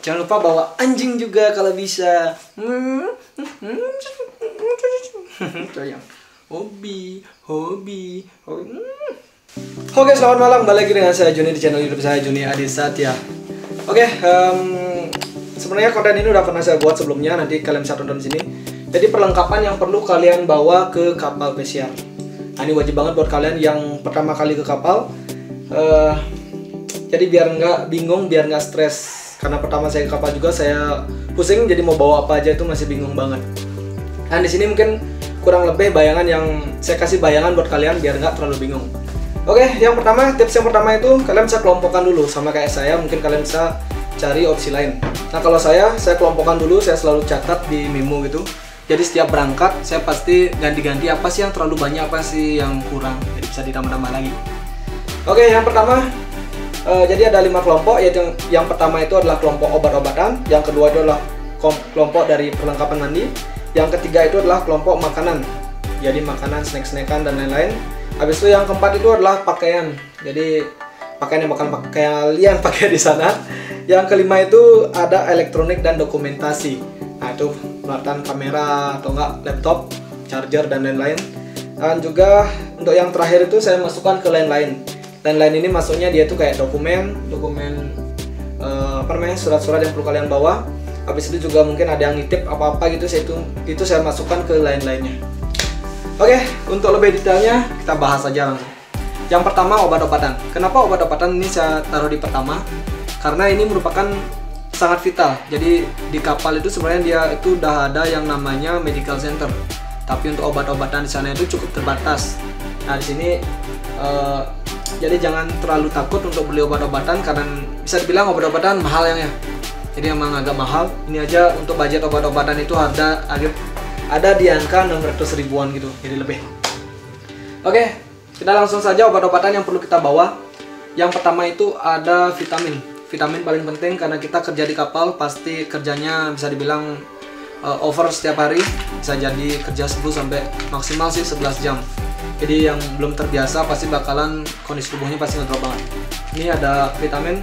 Jangan lupa bawa anjing juga kalau bisa. Sayang. Hobi. Oke, selamat malam. Balik lagi dengan saya Juni di channel YouTube saya Juni Adi Satya. Oke, sebenarnya konten ini udah pernah saya buat sebelumnya. Nanti kalian bisa tonton di sini. Jadi perlengkapan yang perlu kalian bawa ke kapal pesiar. Nah, ini wajib banget buat kalian yang pertama kali ke kapal. Jadi biar nggak bingung, biar nggak stres. Karena pertama saya ke kapal juga saya pusing. Jadi mau bawa apa aja itu masih bingung banget. Nah, di sini mungkin kurang lebih bayangan yang saya kasih bayangan buat kalian biar nggak terlalu bingung. Oke, tips yang pertama itu kalian bisa kelompokkan dulu sama kayak saya. Mungkin kalian bisa cari opsi lain. Nah, kalau saya kelompokkan dulu, saya selalu catat di memo gitu. Jadi setiap berangkat saya pasti ganti-ganti apa sih yang terlalu banyak, apa sih yang kurang. Jadi bisa ditambah-tambah lagi. Oke, yang pertama jadi ada 5 kelompok, yaitu yang pertama itu adalah kelompok obat-obatan, yang kedua itu adalah kelompok dari perlengkapan mandi, yang ketiga itu adalah kelompok makanan, jadi makanan, snack-snackan dan lain-lain. Habis itu yang keempat itu adalah pakaian, jadi pakaian yang bakal kalian pakai di sana. Yang kelima itu ada elektronik dan dokumentasi, nah itu peralatan kamera atau enggak laptop, charger dan lain-lain. Dan juga untuk yang terakhir itu saya masukkan ke lain-lain. Lain-lain ini maksudnya dia tuh kayak dokumen surat-surat yang perlu kalian bawa. Habis itu juga mungkin ada yang nitip apa-apa gitu, itu saya masukkan ke lain-lainnya. Oke, untuk lebih detailnya kita bahas aja langsung. Yang pertama, obat-obatan. Kenapa obat-obatan ini saya taruh di pertama? Karena ini merupakan sangat vital. Jadi di kapal itu sebenarnya dia itu udah ada yang namanya medical center. Tapi untuk obat-obatan di sana itu cukup terbatas. Nah, di sini jadi jangan terlalu takut untuk beli obat-obatan karena bisa dibilang obat-obatan mahal ya. Jadi emang agak mahal. Ini aja untuk budget obat-obatan itu ada di angka 600 ribuan gitu, jadi lebih. Oke, kita langsung saja obat-obatan yang perlu kita bawa. Yang pertama itu ada vitamin. Vitamin paling penting karena kita kerja di kapal, pasti kerjanya bisa dibilang over setiap hari. Bisa jadi kerja 10 sampai maksimal sih 11 jam. Jadi yang belum terbiasa pasti bakalan kondisi tubuhnya pasti ngedrop banget. Ini ada vitamin.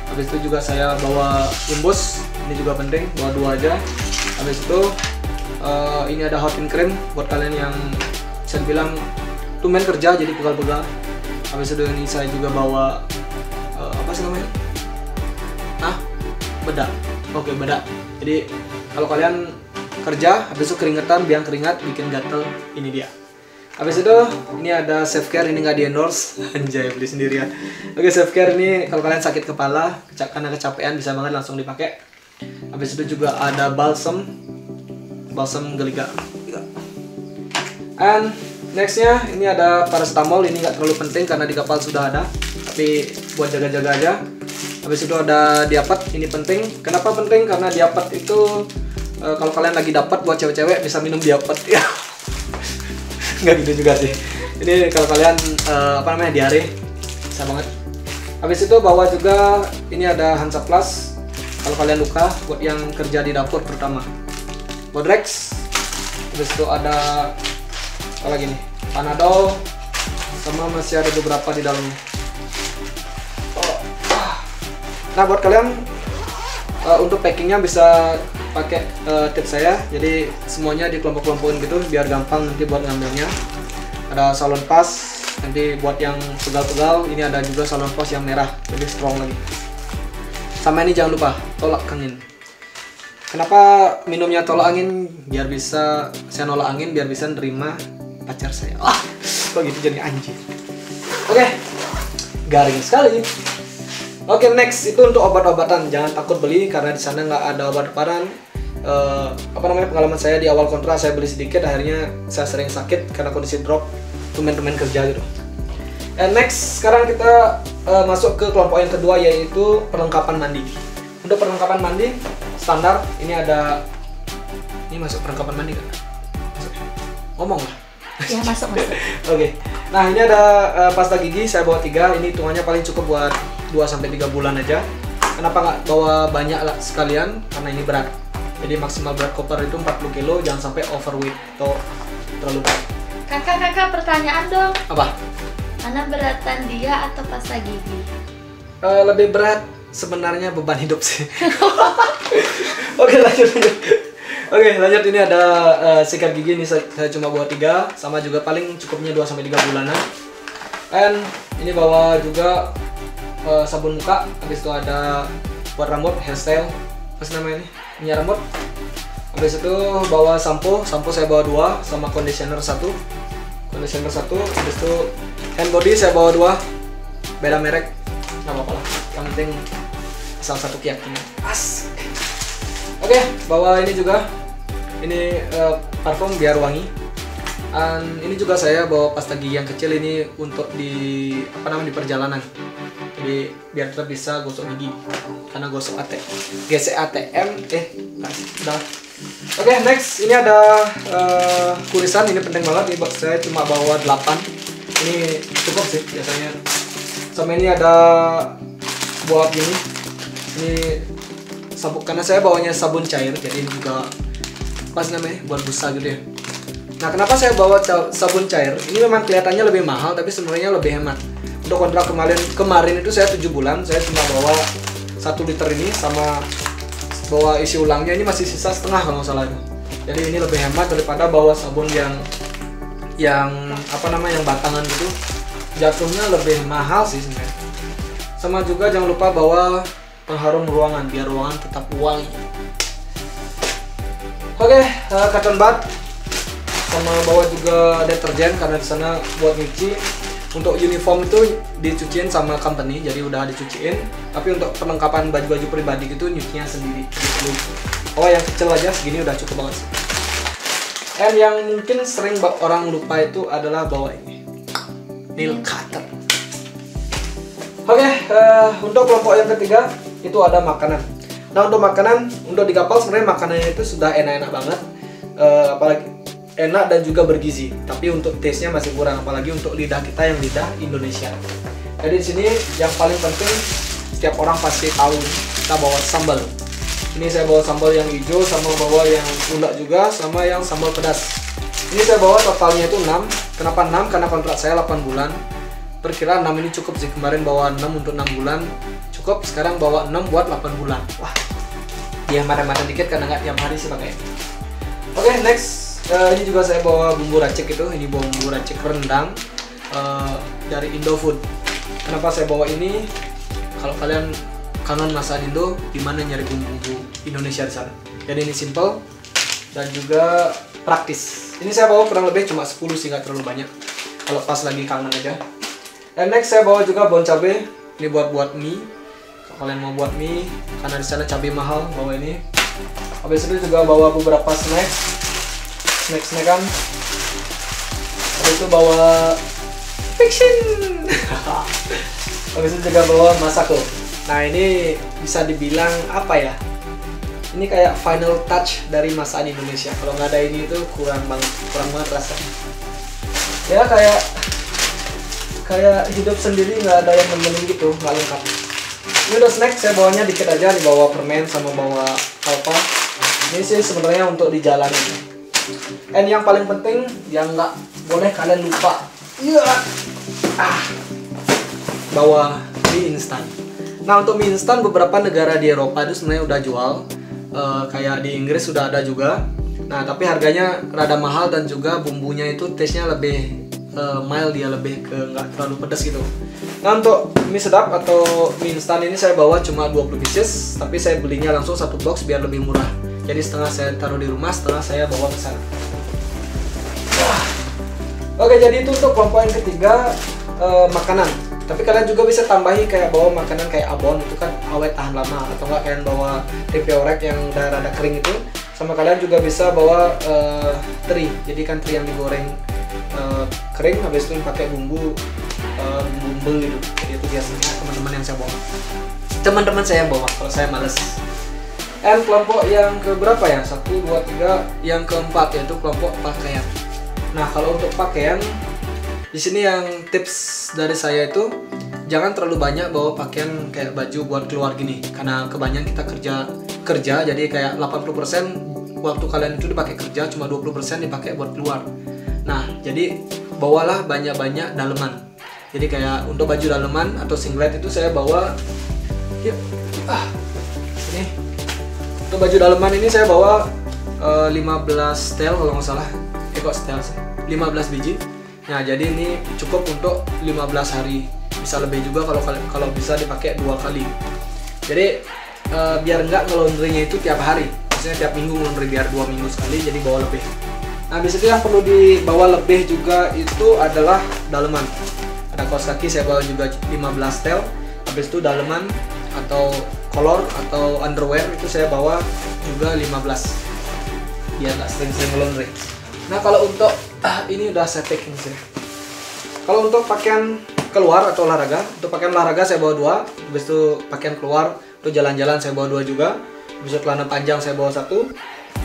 Habis itu juga saya bawa imbus. Ini juga penting, bawa 2 aja. Habis itu ini ada hot cream buat kalian yang bisa dibilang tumben kerja jadi pegal-pegal. Habis itu ini saya juga bawa apa sih namanya? Bedak. Oke, bedak. Jadi kalau kalian kerja habis itu keringetan, biang keringat bikin gatel, ini dia. Habis itu ini ada Safe Care, ini nggak di endorse, anjay beli sendirian. Oke, Safe Care ini kalau kalian sakit kepala karena kecapean bisa banget langsung dipakai. Habis itu juga ada balsam geliga. And nextnya ini ada paracetamol, ini nggak terlalu penting karena di kapal sudah ada, tapi buat jaga-jaga aja. Habis itu ada diapet, ini penting. Kenapa penting? Karena diapet itu kalau kalian lagi dapat buat cewek-cewek bisa minum diapet ya. Nggak gitu juga sih. Ini kalau kalian diare bisa banget. Habis itu bawa juga ini ada Hansa Plus kalau kalian luka, buat yang kerja di dapur terutama. Bodrex. Habis itu ada apa lagi nih? Panadol, sama masih ada beberapa di dalamnya. Nah, buat kalian untuk packingnya bisa pakai tips saya. Jadi semuanya dikelompok-kelompokin gitu biar gampang nanti buat ngambilnya. Ada salon pas, nanti buat yang pegal-pegal ini ada juga salon pas yang merah, lebih strong lagi. Sama ini jangan lupa tolak angin. Kenapa minumnya tolak angin? Biar bisa saya nolak angin, biar bisa nerima pacar saya. Kok gitu jadi anjing. Oke, garing sekali. Oke, next itu untuk obat-obatan. Jangan takut beli karena di sana nggak ada obat-obatan. Pengalaman saya di awal kontrak saya beli sedikit, akhirnya saya sering sakit karena kondisi drop, tumben-tumben kerja gitu. And next, sekarang kita masuk ke kelompok yang kedua, yaitu perlengkapan mandi. Untuk perlengkapan mandi standar, ini masuk perlengkapan mandi kan? Masuk. Ngomong lah. Ya, masuk. Oke. Nah, ini ada pasta gigi, saya bawa 3. Ini hitungannya paling cukup buat 2-3 bulan aja. Kenapa nggak bawa banyak lah sekalian? Karena ini berat. Jadi maksimal berat koper itu 40 kilo, jangan sampai overweight atau terlalu berat. Kakak, pertanyaan dong. Apa? Mana beratan dia atau pasta gigi? Lebih berat sebenarnya beban hidup sih. Oke, lanjut. Oke, lanjut. Ini ada sikat gigi. Ini saya cuma bawa 3, sama juga paling cukupnya 2-3 bulanan. And ini bawa juga sabun muka. Habis itu ada buat rambut, hairstyle, apa sih namanya ini? Minyak rambut. Habis itu bawa sampo saya bawa 2, sama conditioner 1. Habis itu hand body saya bawa 2, beda merek, nggak apa-apa lah. Yang penting asal satu keyakinan. Oke, bawa ini juga. Ini parfum biar wangi. Dan ini juga saya bawa pasta gigi yang kecil ini untuk di perjalanan. Jadi biar tetap bisa gosok gigi. Karena gosok gesek ATM. Udah. Oke, next ini ada kurisan. Ini penting banget. Ini saya cuma bawa 8. Ini cukup sih biasanya. Sama ini ada buat gini. Ini sabun, karena saya bawanya sabun cair, jadi ini juga pas namanya buat busa gitu ya. Nah, kenapa saya bawa sabun cair? Ini memang kelihatannya lebih mahal, tapi sebenarnya lebih hemat. Untuk kontrak kemarin itu saya 7 bulan, saya cuma bawa 1 liter ini, sama bawa isi ulangnya ini masih sisa setengah kalau nggak salah. Jadi ini lebih hemat daripada bawa sabun yang batangan gitu. Jatuhnya lebih mahal sih sebenarnya. Sama juga jangan lupa bawa pengharum ruangan biar ruangan tetap wangi. Oke, cotton bud. Sama bawa juga deterjen karena di sana buat nyuci. Untuk uniform itu dicuciin sama company, jadi udah dicuciin. Tapi untuk perlengkapan baju-baju pribadi gitu nyucinya sendiri. Oh, yang kecil aja segini udah cukup banget. And yang mungkin sering orang lupa itu adalah bawa ini, nail cutter. Oke, untuk kelompok yang ketiga itu ada makanan. Nah, untuk makanan, untuk di kapal sebenarnya makanannya itu sudah enak-enak banget, apalagi enak dan juga bergizi. Tapi untuk taste-nya masih kurang, apalagi untuk lidah kita yang lidah Indonesia. Jadi di sini yang paling penting setiap orang pasti tahu, kita bawa sambal. Ini saya bawa sambal yang hijau, sama bawa yang gula juga, sama yang sambal pedas. Ini saya bawa totalnya itu 6. Kenapa 6? Karena kontrak saya 8 bulan. Perkiraan 6 ini cukup sih. Kemarin bawa 6 untuk 6 bulan cukup, sekarang bawa 6 buat 8 bulan. Wah, dia marah-marah dikit karena nggak tiap hari sih pakai. Oke, next. Ini juga saya bawa bumbu racik itu. Ini bumbu racik rendang dari Indofood. Kenapa saya bawa ini? Kalau kalian kangen masakan Indo, gimana nyari bumbu Indonesia di sana? Jadi ini simple dan juga praktis. Ini saya bawa kurang lebih cuma 10 sih, nggak terlalu banyak. Kalau pas lagi kangen aja. Dan next saya bawa juga bon cabe. Ini buat mie. Kalau kalian mau buat mie, karena di sana cabai mahal, bawa ini. Habis itu juga bawa beberapa snack-snackan. Habis itu bawa fiction. Habis itu juga bawa masako. Nah, ini bisa dibilang apa ya? Ini kayak final touch dari masakan Indonesia. Kalau nggak ada ini itu kurang banget rasanya. Ya kayak hidup sendiri, nggak ada yang nemenin gitu, nggak lengkap. Ini udah snack, saya bawanya dikit aja, nih bawa permen sama bawa apa. Ini sih sebenarnya untuk di jalan ini. And yang paling penting yang nggak boleh kalian lupa, bawa mie instan. Nah, untuk mie instan beberapa negara di Eropa itu sebenarnya udah jual, kayak di Inggris sudah ada juga. Nah, tapi harganya rada mahal dan juga bumbunya itu taste-nya lebih mild, dia lebih ke nggak terlalu pedas gitu. Nah, untuk mie sedap atau mie instan ini saya bawa cuma 20 pieces, tapi saya belinya langsung 1 box biar lebih murah. Jadi setengah saya taruh di rumah, setengah saya bawa ke sana. Oke, jadi itu untuk kelompok yang ketiga, makanan. Tapi kalian juga bisa tambahi kayak bawa makanan kayak abon, itu kan awet tahan lama. Atau nggak kalian bawa tempe orek yang udah rada kering itu. Sama kalian juga bisa bawa teri. Jadi kan teri yang digoreng kering, habis itu pakai bumbu gitu. Jadi itu biasanya teman-teman yang saya bawa. Teman-teman saya yang bawa, kalau saya males. And kelompok yang keberapa ya? 1, 2, 3. Yang keempat yaitu kelompok pakaian. Nah, kalau untuk pakaian, di sini yang tips dari saya itu jangan terlalu banyak bawa pakaian kayak baju buat keluar gini, karena kebanyakan kita kerja jadi kayak 80% waktu kalian itu dipakai kerja, cuma 20% dipakai buat keluar. Nah, jadi bawalah banyak-banyak daleman. Jadi kayak untuk baju daleman atau singlet itu saya bawa Yuk. Ini untuk baju daleman ini saya bawa 15 setel kalau nggak salah. Kok setel sih? 15 biji. Nah, jadi ini cukup untuk 15 hari. Bisa lebih juga kalau bisa dipakai 2 kali. Jadi biar nggak ngelondrinya itu tiap hari. Maksudnya tiap minggu ngelondri, biar 2 minggu sekali, jadi bawa lebih. Nah, habis itu yang perlu dibawa lebih juga itu adalah daleman. Ada kaos kaki saya bawa juga 15 setel. Habis itu daleman atau kolor atau underwear itu saya bawa juga 15. Biar nggak sering-sering ngelondri. Nah, kalau untuk ini udah saya packing sih. Kalau untuk pakaian keluar atau olahraga, untuk pakaian olahraga saya bawa 2. Habis itu pakaian keluar untuk jalan-jalan saya bawa 2 juga. Habis itu celana panjang saya bawa 1.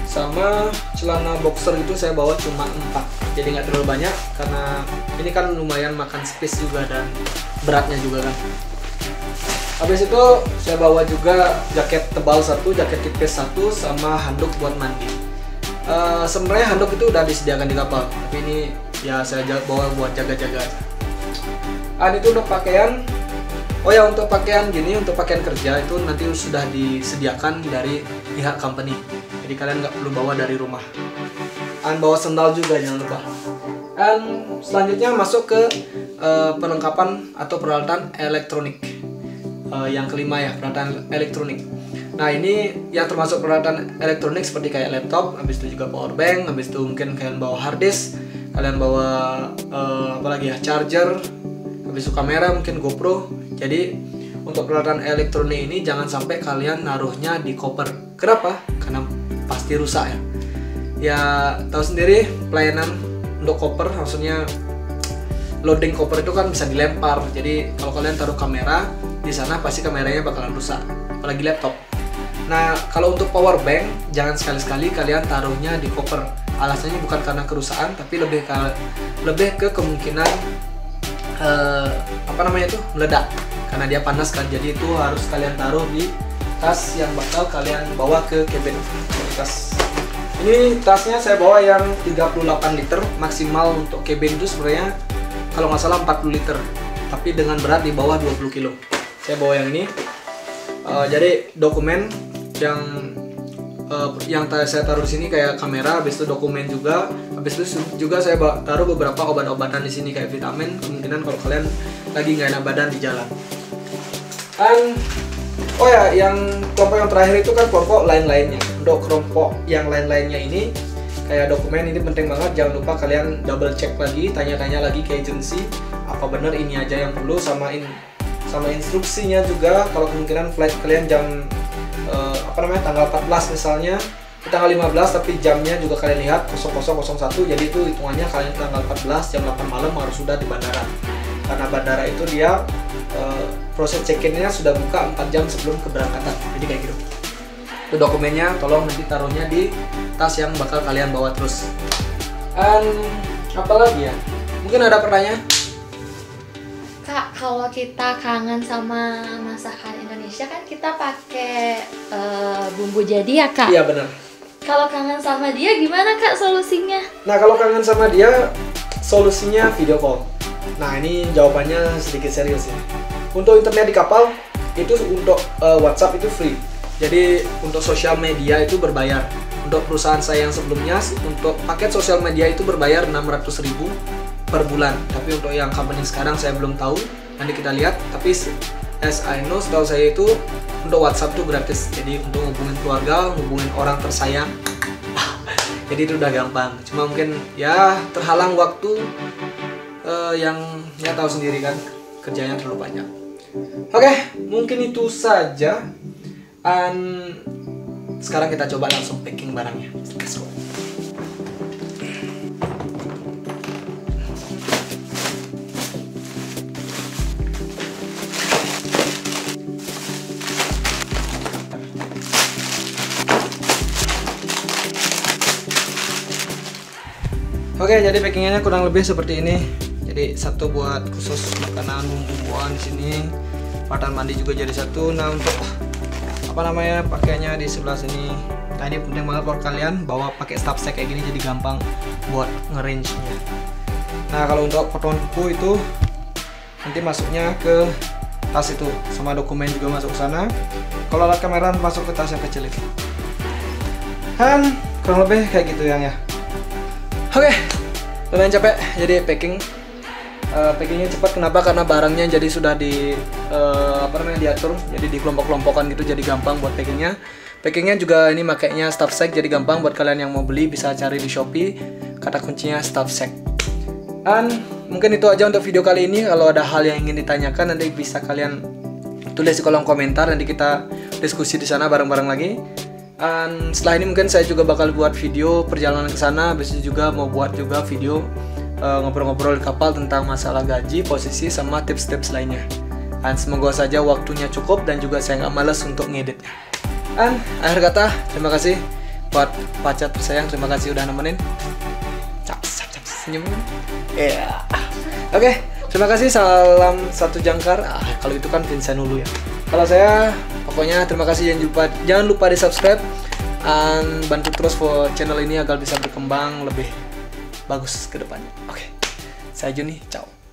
Sama celana boxer itu saya bawa cuma 4. Jadi nggak terlalu banyak karena ini kan lumayan makan space juga dan beratnya juga kan. Habis itu saya bawa juga jaket tebal 1, jaket tipis 1, sama handuk buat mandi. Sebenarnya handuk itu udah disediakan di kapal, tapi ini ya saya bawa buat jaga-jaga aja. Itu untuk pakaian. Oh ya, untuk pakaian gini, untuk pakaian kerja itu nanti sudah disediakan dari pihak company. Jadi kalian nggak perlu bawa dari rumah. Bawa sandal juga jangan lupa. Selanjutnya masuk ke perlengkapan atau peralatan elektronik. Yang kelima ya, peralatan elektronik. Nah, ini yang termasuk peralatan elektronik seperti kayak laptop, habis itu juga power bank, habis itu mungkin kalian bawa hard disk, kalian bawa apalagi ya, charger, habis itu kamera, mungkin GoPro. Jadi untuk peralatan elektronik ini jangan sampai kalian naruhnya di koper. Kenapa? Karena pasti rusak ya. Ya tahu sendiri pelayanan untuk koper, maksudnya loading koper itu kan bisa dilempar. Jadi kalau kalian taruh kamera di sana pasti kameranya bakalan rusak, apalagi laptop. Nah, kalau untuk power bank jangan sekali-sekali kalian taruhnya di koper. Alasannya bukan karena kerusakan, tapi lebih ke kemungkinan meledak karena dia panas kan. Jadi itu harus kalian taruh di tas yang bakal kalian bawa ke cabin. Tas ini tasnya saya bawa yang 38 liter maksimal. Untuk cabin itu sebenarnya kalau nggak salah 40 liter, tapi dengan berat di bawah 20 kilo. Saya bawa yang ini. Jadi dokumen yang saya taruh di sini kayak kamera, habis itu dokumen juga, habis itu juga saya taruh beberapa obat-obatan di sini kayak vitamin, kemungkinan kalau kalian lagi nggak enak badan di jalan. Oh ya, yang kelompok yang terakhir itu kan kelompok lain-lainnya. Untuk kelompok yang lain-lainnya ini kayak dokumen ini penting banget, jangan lupa kalian double check lagi, tanya-tanya lagi ke agensi apa benar ini aja yang perlu, sama instruksinya juga. Kalau kemungkinan flight kalian jam tanggal 14 misalnya, di tanggal 15 tapi jamnya juga kalian lihat 0001, jadi itu hitungannya kalian tanggal 14 jam 8 malam harus sudah di bandara. Karena bandara itu dia proses check-in-nya sudah buka 4 jam sebelum keberangkatan. Jadi kayak gitu. Itu dokumennya, tolong nanti taruhnya di tas yang bakal kalian bawa terus. Apa lagi ya? Mungkin ada pertanyaan? Kak, kalau kita kangen sama masakan Indonesia kan kita pakai bumbu jadi ya Kak? Iya benar. Kalau kangen sama dia gimana Kak solusinya? Nah, kalau kangen sama dia solusinya video call. Nah, ini jawabannya sedikit serius ya. Untuk internet di kapal itu untuk WhatsApp itu free. Jadi untuk sosial media itu berbayar. Untuk perusahaan saya yang sebelumnya untuk paket sosial media itu berbayar 600.000 per bulan. Tapi untuk yang company sekarang saya belum tahu. Nanti kita lihat. Tapi as I know, setahu saya itu untuk WhatsApp itu gratis. Jadi untuk hubungin keluarga, hubungin orang tersayang. Jadi itu udah gampang. Cuma mungkin ya terhalang waktu yang ya tahu sendiri kan, kerjanya terlalu banyak. Oke, mungkin itu saja. Sekarang kita coba langsung packing barangnya. Let's go. Oke, jadi packingannya kurang lebih seperti ini. Jadi satu buat khusus makanan bumbuan di sini. Peralatan mandi juga jadi satu. Nah, untuk pakainya di sebelah sini. Nah, ini penting banget buat kalian bawa pakai stuff sack kayak gini, jadi gampang buat nge-range-nya. Nah, kalau untuk potongan kuku itu nanti masuknya ke tas itu, sama dokumen juga masuk ke sana. Kalau alat kamera masuk ke tas yang kecil itu. Dan kurang lebih kayak gitu ya. Oke, lumayan capek jadi packing. Packingnya cepat, kenapa? Karena barangnya jadi sudah diatur, jadi di kelompok-kelompokan gitu, jadi gampang buat packingnya. Packingnya juga ini makainya stuff sack, jadi gampang buat kalian yang mau beli bisa cari di Shopee, kata kuncinya stuff sack. Dan mungkin itu aja untuk video kali ini. Kalau ada hal yang ingin ditanyakan nanti bisa kalian tulis di kolom komentar, nanti kita diskusi di sana bareng-bareng lagi. Dan setelah ini mungkin saya juga bakal buat video perjalanan ke sana, habis itu juga mau buat juga video ngobrol-ngobrol di kapal tentang masalah gaji, posisi, sama tips-tips lainnya. Dan semoga saja waktunya cukup dan juga saya nggak males untuk ngeditnya. Dan akhir kata, terima kasih buat pacar tersayang, terima kasih udah nemenin. Caps, senyum. Oke, terima kasih, salam satu jangkar. Kalau itu kan Vincent dulu ya. Kalau saya, pokoknya terima kasih, jangan lupa di subscribe dan bantu terus for channel ini agar bisa berkembang lebih bagus ke depannya. Oke, saya Juni, ciao.